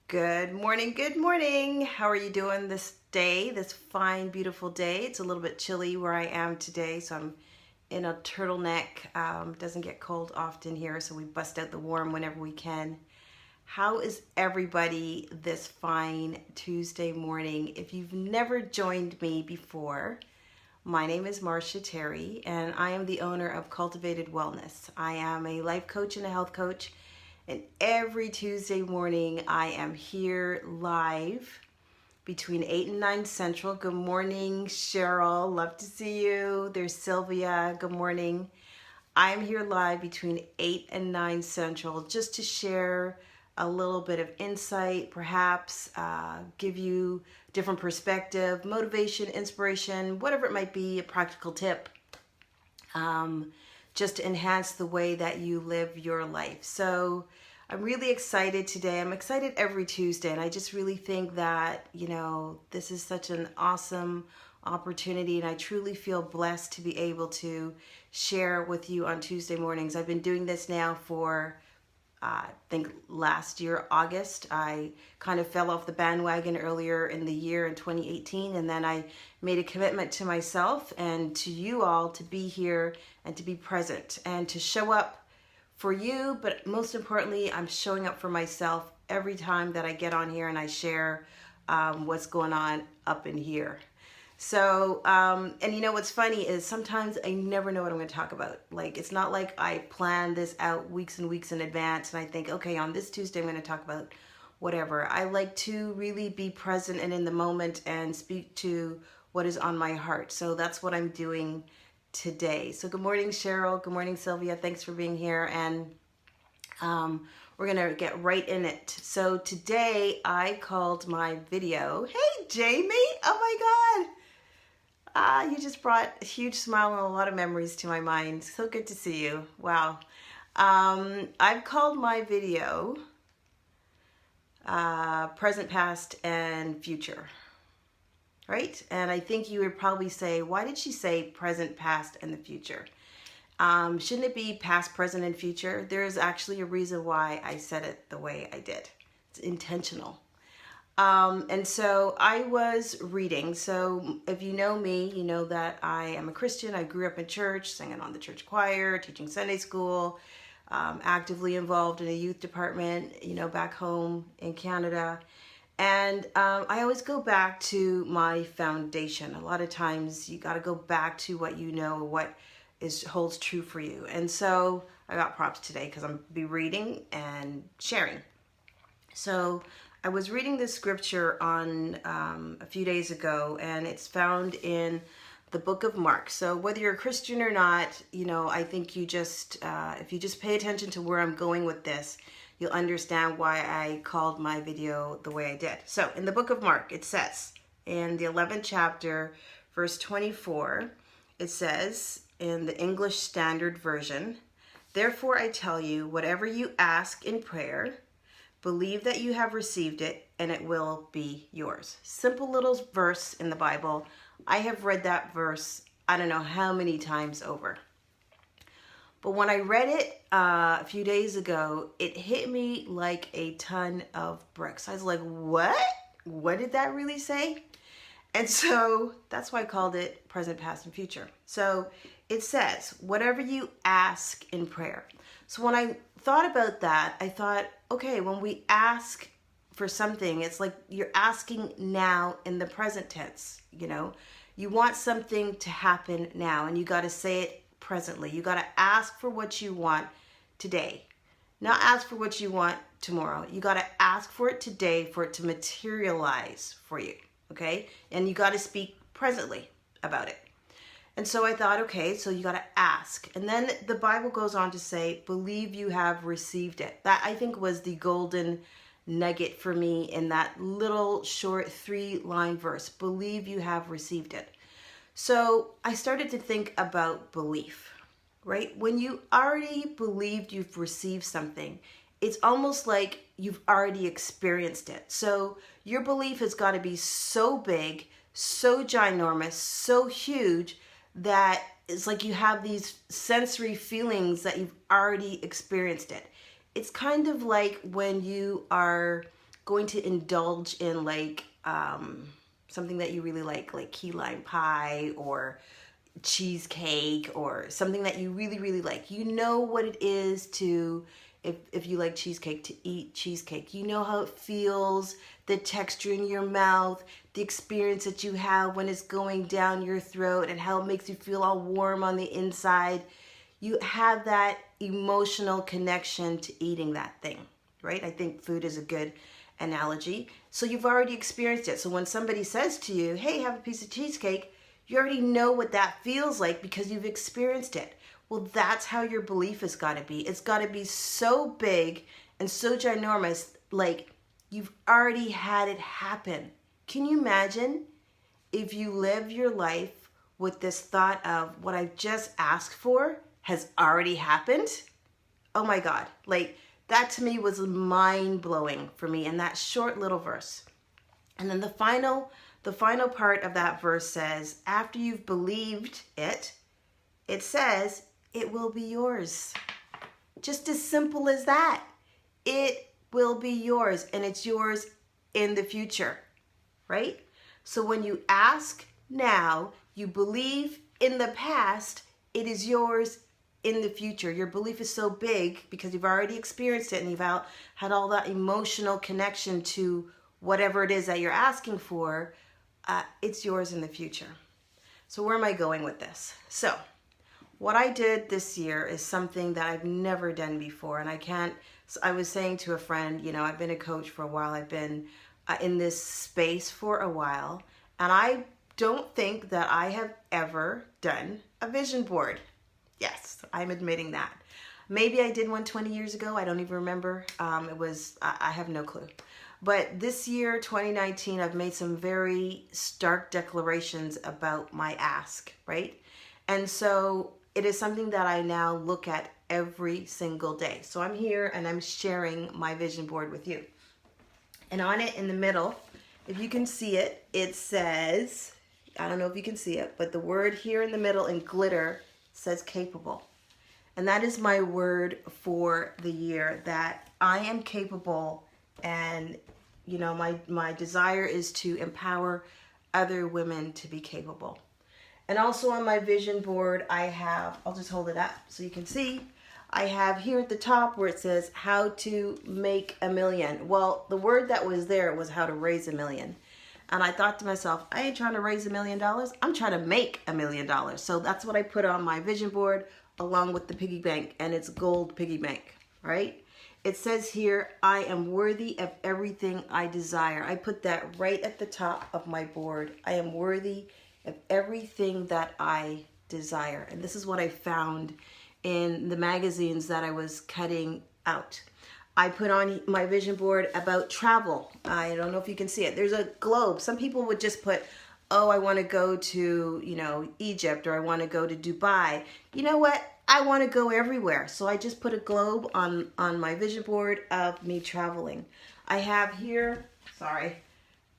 Good morning, good morning. How are you doing this day, this fine, beautiful day? It's a little bit chilly where I am today, so I'm in a turtleneck. Doesn't get cold often here, so we bust out the warm whenever we can. How is everybody this fine Tuesday morning? If you've never joined me before, my name is Marcia Terry, and I am the owner of Cultivated Wellness. I am a life coach and a health coach. And every Tuesday morning, I am here live between 8 and 9 Central. Good morning, Cheryl. Love to see you. There's Sylvia. Good morning. I am here live between 8 and 9 Central just to share a little bit of insight, perhaps give you different perspective, motivation, inspiration, whatever it might be, a practical tip. Just to enhance the way that you live your life. So I'm really excited today. I'm excited every Tuesday, and I just really think that, this is such an awesome opportunity, and I truly feel blessed to be able to share with you on Tuesday mornings. I've been doing this now for I think last year, August. I kind of fell off the bandwagon earlier in the year in 2018, and then I made a commitment to myself and to you all to be here and to be present and to show up for you, but most importantly, I'm showing up for myself every time that I get on here and I share what's going on up in here. So, and what's funny is sometimes I never know what I'm going to talk about. Like, it's not like I plan this out weeks and weeks in advance and I think, okay, on this Tuesday I'm going to talk about whatever. I like to really be present and in the moment and speak to what is on my heart. So that's what I'm doing today. So good morning, Cheryl. Good morning, Sylvia. Thanks for being here. And we're going to get right in it. So today I called my video, Hey, Jamie. Oh my God. You just brought a huge smile and a lot of memories to my mind. So good to see you. Wow. I've called my video Present, Past, and Future. Right? And I think you would probably say, why did she say present, past, and the future? Shouldn't it be past, present, and future? There is actually a reason why I said it the way I did. It's intentional. And so I was reading. So if you know me, you know that I am a Christian. I grew up in church, singing on the church choir, teaching Sunday school, actively involved in a youth department, back home in Canada. And I always go back to my foundation. A lot of times you got to go back to what you know, what holds true for you. And so I got props today because I'm be reading and sharing. So I was reading this scripture on a few days ago, and it's found in the book of Mark. So whether you're a Christian or not, I think you just, if you just pay attention to where I'm going with this, you'll understand why I called my video the way I did. So in the book of Mark, it says in the 11th chapter, verse 24, it says in the English Standard Version, "Therefore I tell you, whatever you ask in prayer, believe that you have received it and it will be yours." Simple little verse in the Bible. I have read that verse, I don't know how many times over. But when I read it a few days ago, it hit me like a ton of bricks. I was like, what? What did that really say? And so that's why I called it Present, Past, and Future. So it says, whatever you ask in prayer. So when I thought about that, I thought, okay, when we ask for something, it's like you're asking now in the present tense, You want something to happen now, and you got to say it presently. You got to ask for what you want today, not ask for what you want tomorrow. You got to ask for it today for it to materialize for you, okay? And you got to speak presently about it. And so I thought, okay, so you got to ask. And then the Bible goes on to say, believe you have received it. That, I think, was the golden nugget for me in that little short 3-line verse. Believe you have received it. So I started to think about belief, right? When you already believed you've received something, it's almost like you've already experienced it. So your belief has got to be so big, so ginormous, so huge that it's like you have these sensory feelings that you've already experienced it. It's kind of like when you are going to indulge in like something that you really like key lime pie or cheesecake or something that you really, really like. You know what it is to, if you like cheesecake, to eat cheesecake. You know how it feels, the texture in your mouth, the experience that you have when it's going down your throat and how it makes you feel all warm on the inside. You have that emotional connection to eating that thing, right? I think food is a good analogy. So you've already experienced it. So when somebody says to you, hey, have a piece of cheesecake, you already know what that feels like because you've experienced it. Well, that's how your belief has got to be. It's got to be so big and so ginormous, like you've already had it happen. Can you imagine if you live your life with this thought of what I've just asked for has already happened? Oh my God. Like that to me was mind-blowing for me in that short little verse. And then the final part of that verse says, after you've believed it, it says, it will be yours. Just as simple as that. It will be yours, and it's yours in the future, right? So when you ask now, you believe in the past, it is yours in the future. Your belief is so big because you've already experienced it and you've had all that emotional connection to whatever it is that you're asking for. It's yours in the future. So where am I going with this? So what I did this year is something that I've never done before. And I was saying to a friend, I've been a coach for a while. I've been in this space for a while. And I don't think that I have ever done a vision board. Yes, I'm admitting that. Maybe I did one 20 years ago. I don't even remember. I have no clue. But this year, 2019, I've made some very stark declarations about my ask, right? And so it is something that I now look at every single day. So I'm here and I'm sharing my vision board with you. And on it in the middle, if you can see it, it says, I don't know if you can see it, but the word here in the middle in glitter says capable. And that is my word for the year, that I am capable. And my desire is to empower other women to be capable. And also on my vision board, I'll just hold it up so you can see, I have here at the top where it says how to make $1 million. Well, the word that was there was how to raise $1 million. And I thought to myself, I ain't trying to raise $1 million. I'm trying to make $1 million. So that's what I put on my vision board along with the piggy bank, and it's gold piggy bank, right? It says here, I am worthy of everything I desire. I put that right at the top of my board. I am worthy of everything that I desire. And this is what I found in the magazines that I was cutting out. I put on my vision board about travel. I don't know if you can see it. There's a globe. Some people would just put, oh, I want to go to, Egypt, or I want to go to Dubai. You know what? I want to go everywhere. So I just put a globe on my vision board of me traveling. I have here,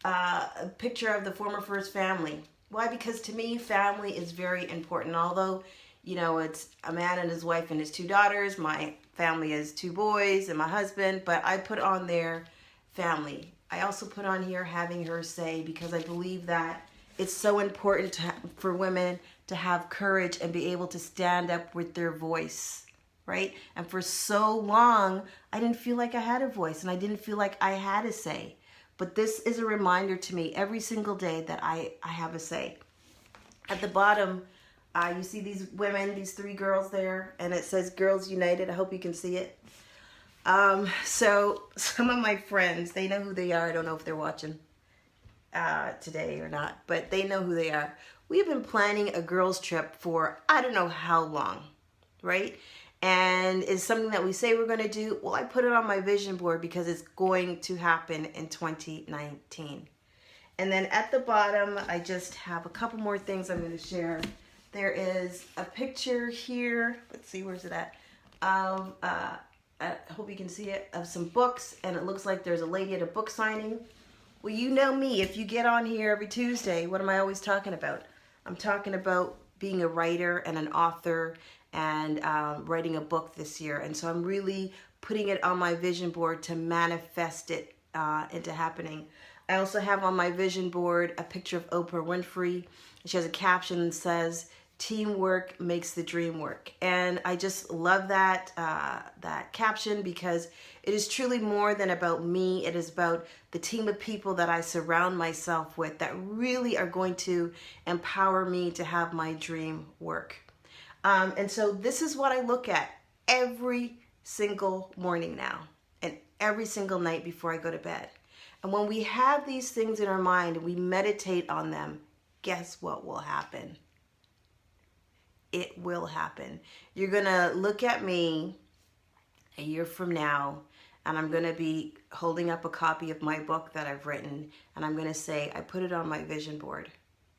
a picture of the former first family. Why? Because to me, family is very important. Although, it's a man and his wife and his 2 daughters. My family is 2 boys and my husband, but I put on there family. I also put on here having her say, because I believe that it's so important for women to have courage and be able to stand up with their voice, right? And for so long, I didn't feel like I had a voice and I didn't feel like I had a say. But this is a reminder to me every single day that I have a say. At the bottom, you see these women, these 3 girls there, and it says Girls United. I hope you can see it. So some of my friends, they know who they are. I don't know if they're watching today or not, but they know who they are. We've been planning a girls trip for I don't know how long, right? And it's something that we say we're going to do. Well, I put it on my vision board because it's going to happen in 2019. And then at the bottom, I just have a couple more things I'm going to share. There is a picture here. Let's see, where's it at? Of, I hope you can see it, of some books. And it looks like there's a lady at a book signing. Well, you know me. If you get on here every Tuesday, what am I always talking about? I'm talking about being a writer and an author and writing a book this year. And so I'm really putting it on my vision board to manifest it into happening. I also have on my vision board a picture of Oprah Winfrey. She has a caption that says, "Teamwork makes the dream work." And I just love that that caption, because it is truly more than about me. It is about the team of people that I surround myself with that really are going to empower me to have my dream work. And so this is what I look at every single morning now, and every single night before I go to bed. And when we have these things in our mind and we meditate on them, guess what will happen? It will happen. You're going to look at me a year from now, and I'm going to be holding up a copy of my book that I've written, and I'm going to say, I put it on my vision board,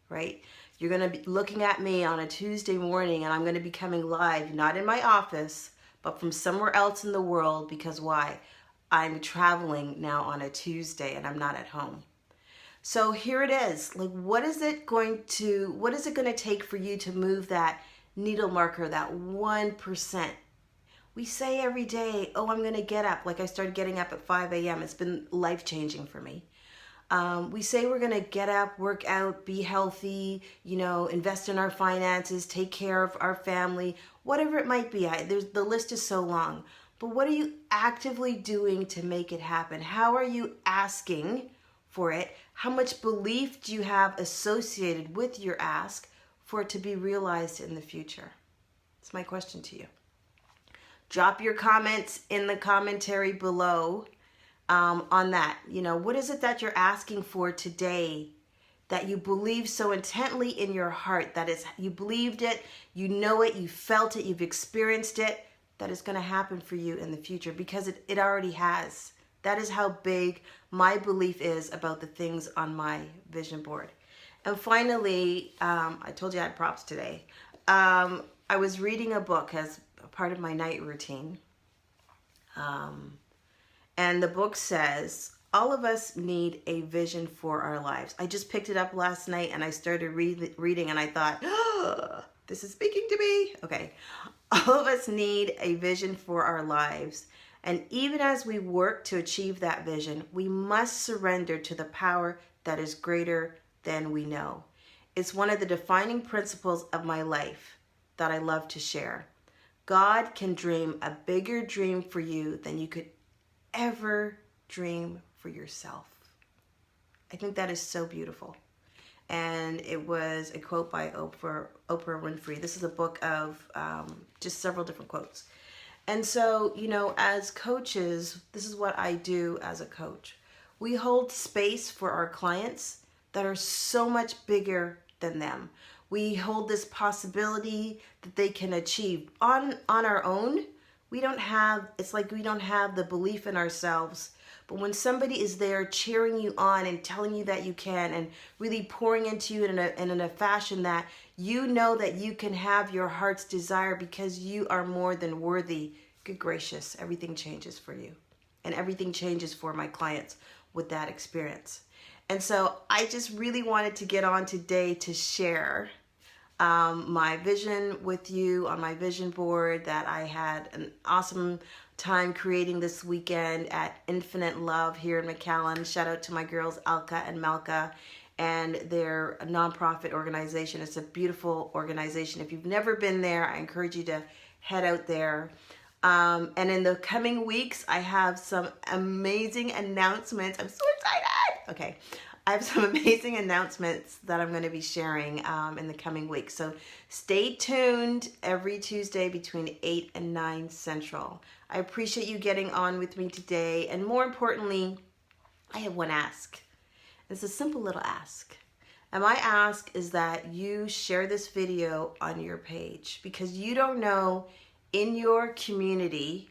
right? You're going to be looking at me on a Tuesday morning, and I'm going to be coming live, not in my office, but from somewhere else in the world. Because why? I'm traveling now on a Tuesday and I'm not at home. So here it is. Like, what is it going to take for you to move that needle marker, that 1%? We say every day, oh, I'm going to get up. Like, I started getting up at 5 a.m. It's been life-changing for me. We say we're going to get up, work out, be healthy, invest in our finances, take care of our family, whatever it might be. The list is so long. But what are you actively doing to make it happen? How are you asking for it? How much belief do you have associated with your ask for it to be realized in the future? It's my question to you. Drop your comments in the commentary below on that. What is it that you're asking for today that you believe so intently in your heart, that is, you believed it, you know it, you felt it, you've experienced it, that is going to happen for you in the future, because it already has. That is how big my belief is about the things on my vision board. And finally, I told you I had props today. I was reading a book as a part of my night routine. And the book says, all of us need a vision for our lives. I just picked it up last night and I started reading, and I thought, oh, this is speaking to me. Okay. All of us need a vision for our lives. And even as we work to achieve that vision, we must surrender to the power that is greater than we know. It's one of the defining principles of my life that I love to share. God can dream a bigger dream for you than you could ever dream for yourself. I think that is so beautiful. And it was a quote by Oprah Winfrey. This is a book of just several different quotes. And so, as coaches, this is what I do as a coach. We hold space for our clients that are so much bigger than them. We hold this possibility that they can achieve on our own. We don't have the belief in ourselves. But when somebody is there cheering you on and telling you that you can, and really pouring into you in a fashion that you know that you can have your heart's desire because you are more than worthy, good gracious, everything changes for you. And everything changes for my clients with that experience. And so I just really wanted to get on today to share my vision with you on my vision board that I had an awesome time creating this weekend at Infinite Love here in McAllen. Shout out to my girls Alka and Malka and their nonprofit organization. It's a beautiful organization. If you've never been there, I encourage you to head out there. And in the coming weeks, I have some amazing announcements. I'm so excited. Okay. I have some amazing announcements that I'm going to be sharing in the coming weeks. So stay tuned every Tuesday between 8 and 9 Central. I appreciate you getting on with me today. And more importantly, I have one ask. It's a simple little ask. And my ask is that you share this video on your page, because you don't know in your community,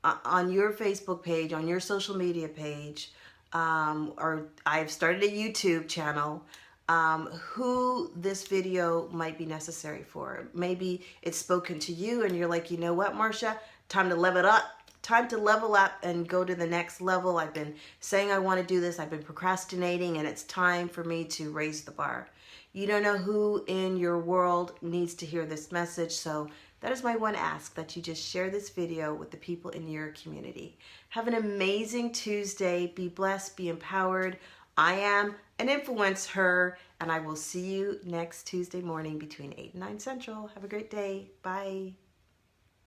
on your Facebook page, on your social media page, or I've started a YouTube channel, who this video might be necessary for. Maybe it's spoken to you and you're like, you know what, Marsha, time to level up and go to the next level. I've been saying I want to do this. I've been procrastinating, and it's time for me to raise the bar. You don't know who in your world needs to hear this message, so That is my one ask, that you just share this video with the people in your community. Have an amazing Tuesday. Be blessed, be empowered. I am an influencer, and I will see you next Tuesday morning between 8 and 9 Central. Have a great day. Bye.